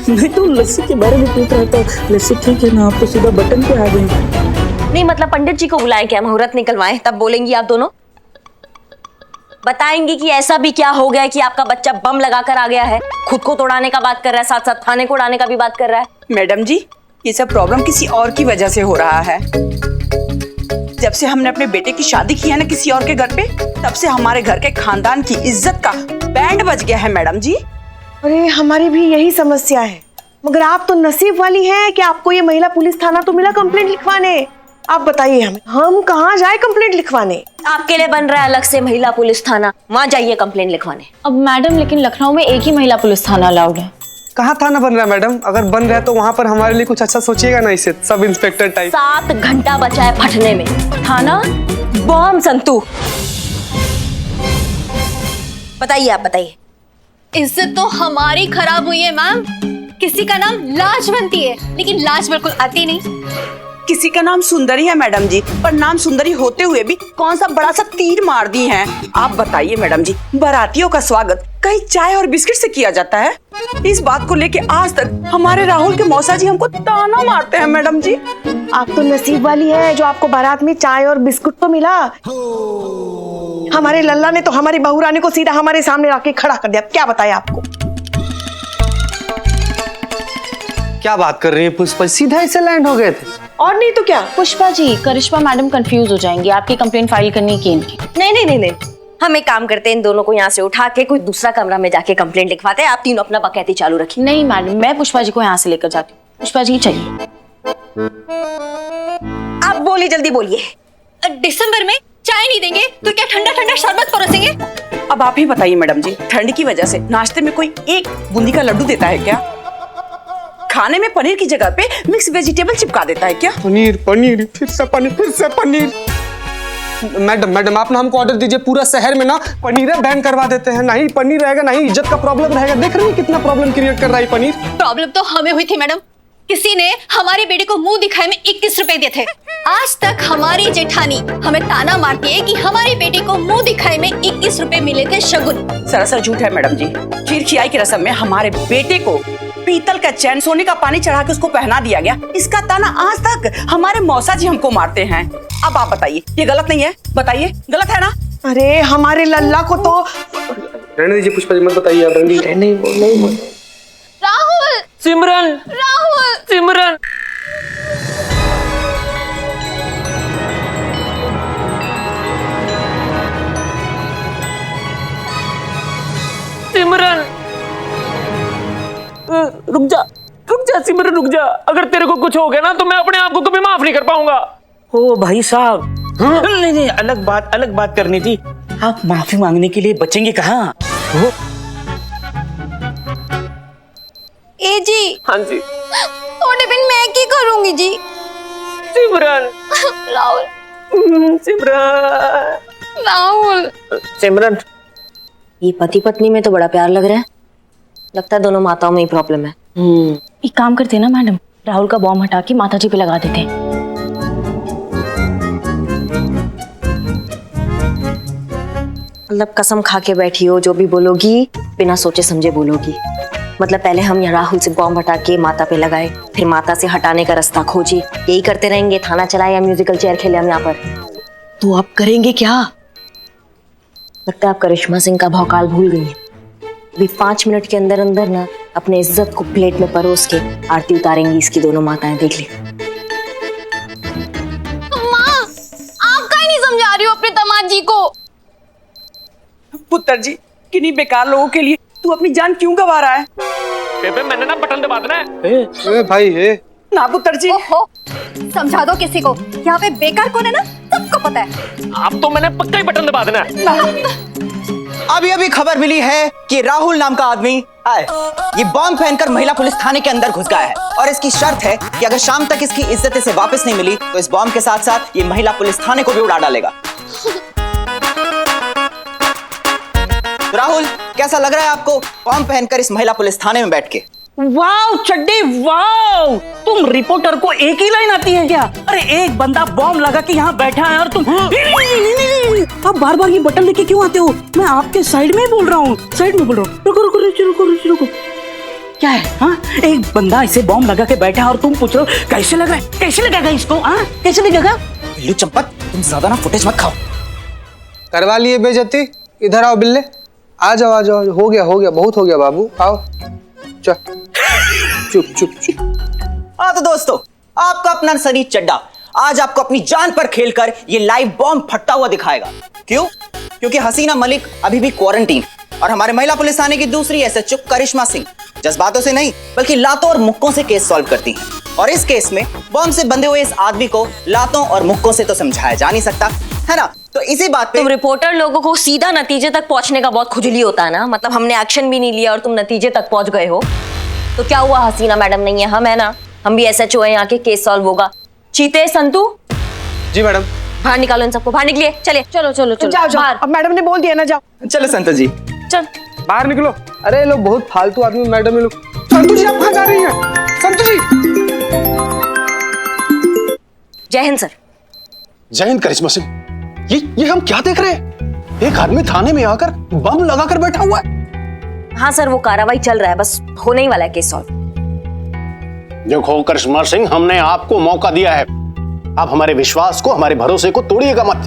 मैं तो लस्सी के बारे में पूछ रहा था। लस्सी ठीक है ना, आप तो सीधा बटन पे आ गई। नहीं मतलब पंडित जी को बुलाएं क्या, मुहूर्त निकलवाएं, तब बोलेंगी आप दोनों। बताएंगी कि ऐसा भी क्या हो गया कि आपका बच्चा बम लगाकर आ गया है, खुद को तोड़ाने का बात कर रहा है, साथ साथ थाने को उड़ाने का भी बात कर रहा है। मैडम जी, ये सब प्रॉब्लम किसी और की वजह से हो रहा है। जब से हमने अपने बेटे की शादी की है ना किसी और के घर पे, तब से हमारे घर के खानदान की इज्जत का बैंड बज गया है मैडम जी। अरे हमारी भी यही समस्या है, मगर आप तो नसीब वाली हैं कि आपको ये महिला पुलिस थाना तो मिला कंप्लेंट लिखवाने। आप बताइए हमें, हम कहाँ जाए कंप्लेंट लिखवाने? आपके लिए बन रहा है अलग से महिला पुलिस थाना, वहाँ जाइए कंप्लेंट लिखवाने। अब मैडम, लेकिन लखनऊ में एक ही महिला पुलिस थाना अलाउड है। कहाँ थाना बन रहा है मैडम? अगर बन रहा है तो वहाँ पर हमारे लिए कुछ अच्छा सोचिएगा ना, इसे सब इंस्पेक्टर टाइप। 7 घंटा बचा है फटने में। थाना बॉम्ब संतू। बताइए, आप बताइए। इज्जत तो हमारी खराब हुई है मैम। किसी का नाम लाज बनती है, लेकिन लाज बिल्कुल आती नहीं। किसी का नाम सुंदरी है मैडम जी, पर नाम सुंदरी होते हुए भी कौन सा बड़ा सा तीर मार दी है। आप बताइए मैडम जी, बारातियों का स्वागत कहीं चाय और बिस्किट से किया जाता है? इस बात को लेके आज तक हमारे राहुल के मौसा जी हमको ताना मारते हैं मैडम जी। आप तो नसीब वाली है जो आपको बारात में चाय और बिस्कुट तो मिला। हमारे लल्ला ने तो हमारी बहू रानी को सीधा हमारे सामने लाके खड़ा कर दिया। क्या बताया आपको? क्या बात कर रही है पुष्पा, सीधा ऐसे लैंड हो गए थे। और नहीं तो क्या। पुष्पा जी, करिश्मा मैडम कंफ्यूज हो जाएंगी, आपकी कंप्लेंट फाइल करनी की इनकी। नहीं, हम एक काम करते हैं, इन दोनों को यहाँ से उठा के कोई दूसरा कमरा में जाके कंप्लेंट लिखवाते हैं। आप तीनों अपना बकैती चालू रखिए। नहीं मैडम, मैं पुष्पा जी को यहाँ से लेकर जाती हूँ। पुष्पा जी चाहिए। आप बोलिए, जल्दी बोलिए। दिसंबर में चाय नहीं देंगे तो क्या ठंडा ठंडा शरबत परोसेंगे? अब आप ही बताइए मैडम जी, ठंड की वजह से नाश्ते में कोई एक बूंदी का लड्डू देता है क्या? खाने में पनीर की जगह पे मिक्स वेजिटेबल चिपका देता है क्या? पनीर पनीर फिर से पनीर। मैडम आप ना हमको ऑर्डर दीजिए, पूरा शहर में ना पनीर बैन करवा देते हैं। नहीं पनीर रहेगा, नहीं इज्जत का प्रॉब्लम रहेगा। देख रही है कितना प्रॉब्लम क्रिएट कर रहा है पनीर। प्रॉब्लम तो हमें हुई थी मैडम, किसी ने हमारे बेटे को मुंह दिखाए में 21 रुपए दिए थे। आज तक हमारी जेठानी हमें ताना मारती है कि हमारे बेटे को मुंह दिखाए में 21 रुपए मिले थे शगुन। सरासर झूठ है मैडम जी। खीर खियाई की रस्म में हमारे बेटे को पीतल का चैन, सोने का पानी चढ़ा के उसको पहना दिया गया। इसका ताना आज तक हमारे मौसा जी हमको मारते हैं। अब आप बताइए, ये गलत नहीं है? बताइए, गलत है ना? अरे हमारे लल्ला को तो रहने दीजिए पुष्पा जी, मत बताइए आप। नहीं राहुल, सिमरन, राहुल, सिमरन। सिमरन, रुक जा सिमरन, रुक जा। अगर तेरे को कुछ हो गया ना तो मैं अपने आप को कभी माफ नहीं कर पाऊंगा। ओ भाई साहब, नहीं, अलग बात करनी थी। आप माफी मांगने के लिए बचेंगे कहाँ? ए जी। हाँ जी। थोड़े दिन मैं क्या करूंगी जी? सिमरन। राहुल। सिमरन। राहुल। सिमरन, ये पति पत्नी में तो बड़ा प्यार लग रहा है। लगता है दोनों माताओं में ही प्रॉब्लम है। एक काम करते हैं ना मैडम, राहुल का बॉम्ब हटा के माता जी पे लगा देते हैं। मतलब कसम खा के बैठी हो, जो भी बोलोगी बिना सोचे समझे बोलोगी। मतलब पहले हम यहाँ राहुल से बॉम्ब हटा के माता पे लगाए, फिर माता से हटाने का रास्ता खोजे। यही करते रहेंगे? थाना चलाए या म्यूजिकल चेयर खेले हम यहाँ पर? तो आप करेंगे क्या? लगता है आप करिश्मा सिंह का भौकाल भूल गई हैं। अभी 5 मिनट के अंदर अंदर ना अपने इज्जत को प्लेट में परोस के आरती उतारेंगी इसकी दोनों माताएं। देख ली। माँ, आप काहे नहीं समझा रही हो अपने दामाद जी को? पुत्र जी, किन्हीं बेकार लोगों के लिए तू अपनी जान क्यों गंवा रहा है? बेबे मैंने ना बटन दबा देना है। ए भाई है ना पुत्र जी। ओहो, समझा दो किसी को। यहाँ पे बेकार कौन है ना सबको पता है। अब तो मैंने पक्का ही बटन दबा देना है। अभी खबर मिली है कि राहुल नाम का आदमी ये बॉम्ब पहनकर महिला पुलिस थाने के अंदर घुस गया है और इसकी शर्त है कि अगर शाम तक इसकी इज्जत इसे वापस नहीं मिली तो इस बॉम्ब के साथ साथ ये महिला पुलिस थाने को भी उड़ा डालेगा। तो राहुल, कैसा लग रहा है आपको बॉम्ब पहनकर इस महिला पुलिस थाने में बैठ के? वाव चड्डी वाव, तुम रिपोर्टर को एक ही लाइन आती है क्या? अरे एक बंदा बॉम्ब लगा के यहाँ बैठा है और तुम आप बार बार ये बटन लेके क्यों आते हो? मैं आपके साइड में ही बोल रहा हूँ, साइड में बोल रहा हूँ। रुको। क्या है? हाँ, एक बंदा इसे बॉम्ब लगा के बैठा है और तुम पूछ रहे हो कैसे लगा? कैसे लगेगा इसको? हाँ, कैसे लगेगा? बिल्लू चंपत, तुम ज्यादा ना फुटेज मत खाओ। करवा लिए बेइज्जती। इधर आओ बिल्ले, आ जाओ। हो गया, बहुत हो गया बाबू, आओ। चुप। हाँ तो दोस्तों, आपका अपना सनी चड्डा आज आपको अपनी जान पर खेलकर ये लाइव बॉम्ब फटता हुआ दिखाएगा। क्यों? क्योंकि हसीना मलिक अभी भी क्वारंटीन और हमारे महिला पुलिस थाने की दूसरी एसएचओ करिश्मा सिंह जज्बातों से नहीं बल्कि लातों और मुक्कों से केस सॉल्व करती हैं। और इस केस में बॉम्ब से बंधे हुए इस आदमी को लातों और मुक्कों से तो समझाया जा नहीं सकता, है ना? तो इसी बात पे तुम रिपोर्टर लोगों को सीधा नतीजे तक पहुंचने का बहुत खुजली होता है ना। मतलब हमने एक्शन भी नहीं लिया और तुम नतीजे तक पहुंच गए हो। तो क्या हुआ? हसीना मैडम नहीं है, हम है ना, हम भी एसएचओ है यहाँ के, केस सॉल्व होगा। चीते, संतू जी मैडम। बाहर निकालो इन सबको, बाहर निकलिए। चले, चलो जाओ। अब मैडम ने बोल दिया ना, जाओ। चलो संतू जी, चल बाहर निकलो। अरे लोग बहुत फालतू आदमी मैडम ये लोग। संतू जी, आप कहाँ जा रही हैं? संतू जी। जय हिंद सर। जय हिंद करिश्मा सिंह। ये हम क्या देख रहे हैं? एक आदमी थाने में आकर बम लगाकर बैठा हुआ है। हाँ सर, वो कार्रवाई चल रहा है, बस होने ही वाला है केस सॉल्व। देखो करिश्मा सिंह, हमने आपको मौका दिया है, आप हमारे विश्वास को, हमारे भरोसे को तोड़िएगा मत।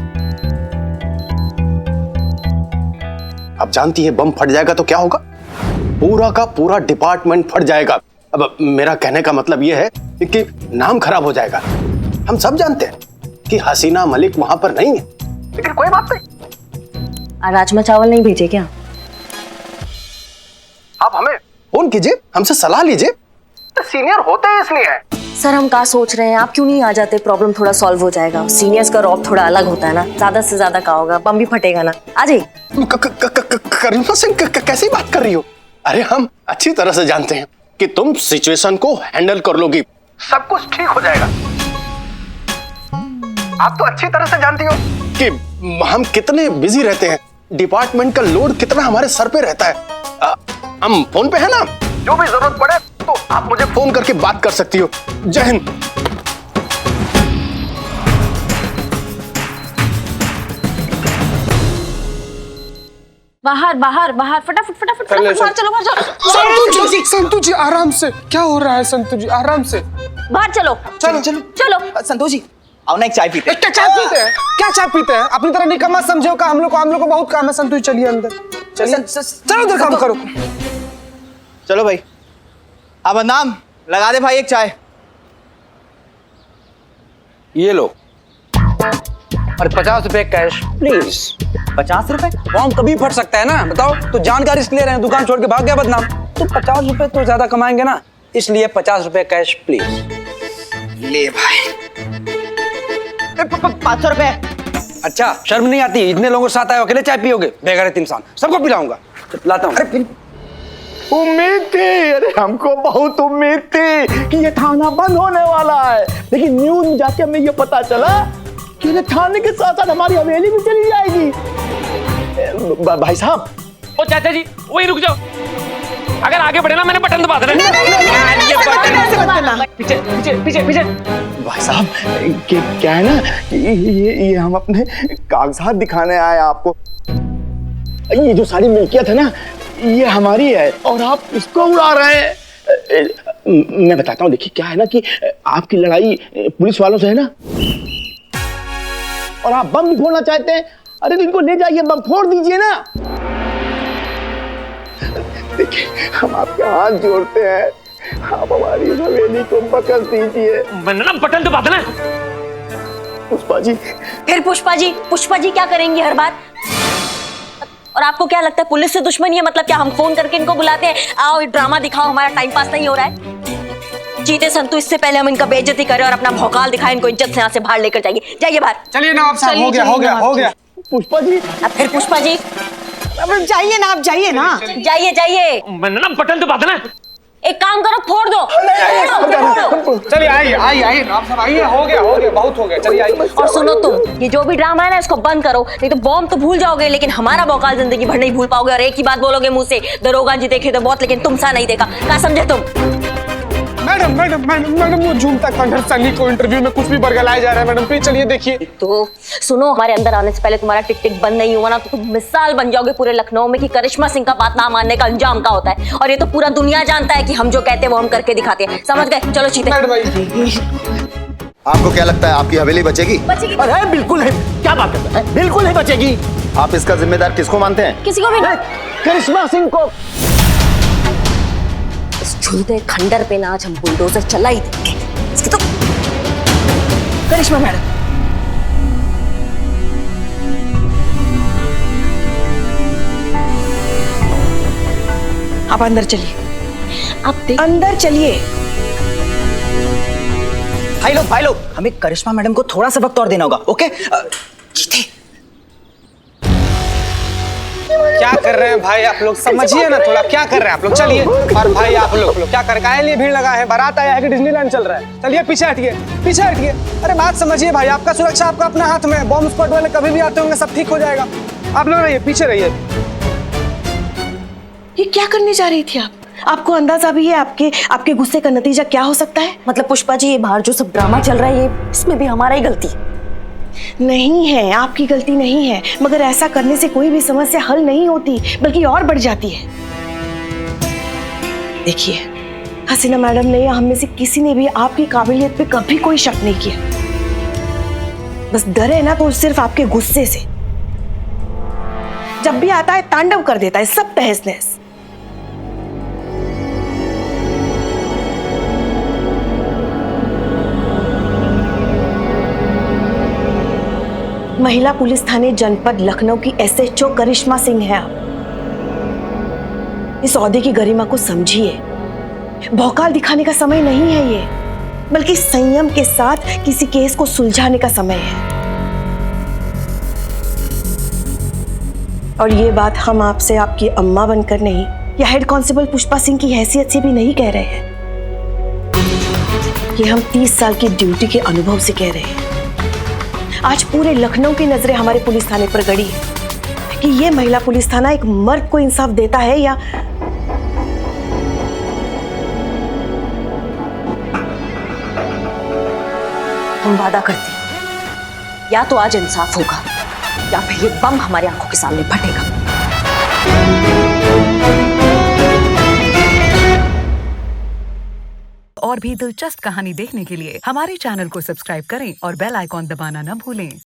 अब जानती है बम फट जाएगा तो क्या होगा? पूरा का पूरा डिपार्टमेंट फट जाएगा। अब मेरा कहने का मतलब यह है कि नाम खराब हो जाएगा। हम सब जानते हैं कि हसीना मलिक वहां पर नहीं है, लेकिन कोई बात नहीं। राजमा चावल नहीं भेजे क्या? आप हमें फोन कीजिए, हमसे सलाह लीजिए, सीनियर होते हैं इसलिए है। सर हम क्या सोच रहे हैं, आप क्यों नहीं आ जाते? प्रॉब्लम थोड़ा सॉल्व हो जाएगा। सीनियर्स का रौब थोड़ा अलग होता है ना, ज्यादा से ज्यादा क्या होगा, बम भी फटेगा ना। आ जाइए। करिश्मा सिंह कैसी बात कर रही हो? अरे हम अच्छी तरह से जानते हैं कि तुम सिचुएशन को हैंडल कर लोगी, सब कुछ ठीक हो जाएगा। आप तो अच्छी तरह से जानती हो कि हम कितने बिजी रहते हैं, डिपार्टमेंट का लोड कितना हमारे सर पे रहता है। हम फोन पे है ना, जो भी जरूरत पड़े तो आप मुझे फोन करके बात कर सकती हो। जय हिंद। बाहर बाहर बाहर, फटाफट फटाफट फटाफट बाहर चलो, बाहर चलो। संतु जी आराम से, क्या हो रहा है संतु जी, आराम से। बाहर चलो चलो चलो चलो। संतोष जी आओ ना, एक चाय पीते हैं। क्या चाय पीते हैं? क्या चाय पीते हैं? अपनी तरह निकम्मा समझो का हम लोग को बहुत काम है। संतु जी चलिए अंदर, चलिए चलो उधर काम करो। चलो भाई, अब नाम लगा दे भाई एक चाय। ये लो, और 50 रुपए कैश प्लीज। 50 रुपए? फॉर्म कभी फट सकता है ना, बताओ। तो जान का रिस्क ले रहे हैं, दुकान छोड़ के भाग गया बदनाम। तो 50 रुपए तो ज्यादा कमाएंगे ना, इसलिए 50 रुपए कैश प्लीज। ले भाई 500 रुपए। अच्छा, शर्म नहीं आती? इतने लोगों के साथ आए, अकेले चाय पियोगे? बेगैरत इंसान, सबको पिलाऊंगा। लाता हूँ। उम्मीद थी, अरे हमको बहुत उम्मीद थी कि ये थाना बंद होने वाला है, लेकिन न्यूज में जाके हमें ये पता चला कि ये थाने के साथ साथ हमारी हवेली भी चली जाएगी। भाई साहब। ओ चाचा जी वही रुक जाओ, अगर आगे बढ़े ना मैंने बटन दबा देना। पीछे पीछे पीछे पीछे। भाई साहब क्या है ना, ये हम अपने कागजात दिखाने आए आपको। ये जो सारी मिल्कियत है ना, ये हमारी है और आप इसको उड़ा रहे हैं। मैं बताता हूँ, देखिए क्या है ना कि आपकी लड़ाई पुलिस वालों से है ना, और आप बम फोड़ना चाहते हैं। अरे इनको ले जाइए, बम फोड़ दीजिए ना। देखिए हम आपके हाथ जोड़ते हैं, आप हमारी हवेली को पकड़ दीजिए। मैंने ना बटन दबा देना। पुष्पा जी। फिर पुष्पा जी क्या करेंगी हर बार? और आपको क्या लगता है पुलिस से दुश्मनी है? मतलब क्या हम फोन करके इनको बुलाते हैं, आओ ड्रामा दिखाओ, हमारा टाइम पास नहीं हो रहा है? जीते संतु, इससे पहले हम इनका बेइज्जती करें और अपना भौकाल दिखाएं, इनको इज्जत से यहाँ से बाहर लेकर जाइए। जाइए बाहर। चलिए ना आप साहब, हो गया। पुष्पा जी। अब फिर पुष्पा जी जाइए ना, आप जाइए ना, जाइए। मैंने ना बटन दबा देना। एक काम करो, फोड़ दो। चलिए आइए आप सब आइए, हो गया, बहुत हो गया। चलिए आइए। और सुनो तुम, ये जो भी ड्रामा है ना इसको बंद करो, नहीं तो बॉम्ब तो भूल जाओगे लेकिन हमारा भौकाल जिंदगी भर नहीं भूल पाओगे। और एक ही बात बोलोगे मुंह से, दरोगा जी देखे तो बहुत लेकिन तुम सा नहीं देखा। क्या समझे तुम? मैडम वो झूमता खंडहर सनी को इंटरव्यू में कुछ भी बरगलाया जा रहा है। मैडम प्लीज चलिए देखिए। तो सुनो, हमारे अंदर आने से पहले तुम्हारा टिक टिक बंद नहीं हुआ ना तो तुम मिसाल बन जाओगे पूरे लखनऊ में कि करिश्मा सिंह का बात ना मानने का अंजाम क्या होता है। और ये तो पूरा दुनिया जानता है कि हम जो कहते हैं वो हम करके दिखाते हैं। समझ गए? चलो चीते। आपको क्या लगता है आपकी हवेली बचेगी? अरे बिल्कुल है, क्या बात करते हैं, बिल्कुल नहीं बचेगी। आप इसका जिम्मेदार किसको मानते हैं? किसी को भी नहीं, करिश्मा सिंह को। इस झूलते खंडर पे ना आज हम बुलडोजर चला ही देंगे। इसकी तो करिश्मा मैडम, आप अंदर चलिए, अंदर चलिए। भाई लोग हमें करिश्मा मैडम को थोड़ा सा वक्त और देना होगा, ओके? जीते। क्या कर रहे हैं भाई आप लोग, समझिए ना थोड़ा, क्या कर रहे हैं आप लोग? चलिए। और भाई आप लोग क्या कर रहे हैं? लिए भीड़ लगा है, बारात आया है कि डिज्नीलैंड चल रहा है? चलिए पीछे हटिए। अरे बात समझिए भाई, आपका सुरक्षा आपका अपना हाथ में है। बॉम्ब स्क्वाड वाले कभी भी आते होंगे, सब ठीक हो जाएगा। आप लोग रहिए, पीछे रहिए। ये क्या करने जा रही थी आप? आपको अंदाजा भी है आपके गुस्से का नतीजा क्या हो सकता है? मतलब पुष्पा जी, ये बाहर जो सब ड्रामा चल रहा है ये इसमें भी हमारा ही गलती नहीं है। आपकी गलती नहीं है, मगर ऐसा करने से कोई भी समस्या हल नहीं होती बल्कि और बढ़ जाती है। देखिए, हसीना मैडम ने या हम में से किसी ने भी आपकी काबिलियत पे कभी कोई शक नहीं किया। बस डर है ना तो सिर्फ आपके गुस्से से। जब भी आता है तांडव कर देता है, सब तहस नहस। महिला पुलिस थाने जनपद लखनऊ की SHO करिश्मा सिंह है आप। इस ओहदे की गरिमा को समझिए। भौकाल दिखाने का समय नहीं है ये, बल्कि संयम के साथ किसी केस को सुलझाने का समय है। और ये बात हम आपसे आपकी अम्मा बनकर नहीं या हेड कांस्टेबल पुष्पा सिंह की हैसियत से भी नहीं कह रहे हैं। ये हम 30 साल की ड्यूटी के अनुभव से कह रहे हैं। आज पूरे लखनऊ की नजरें हमारे पुलिस थाने पर गड़ी है कि ये महिला पुलिस थाना एक मर्द को इंसाफ देता है या हम वादा करते हैं, या तो आज इंसाफ होगा या फिर ये बम हमारी आंखों के सामने फटेगा। और भी दिलचस्प कहानी देखने के लिए हमारे चैनल को सब्सक्राइब करें और बेल आइकॉन दबाना न भूलें।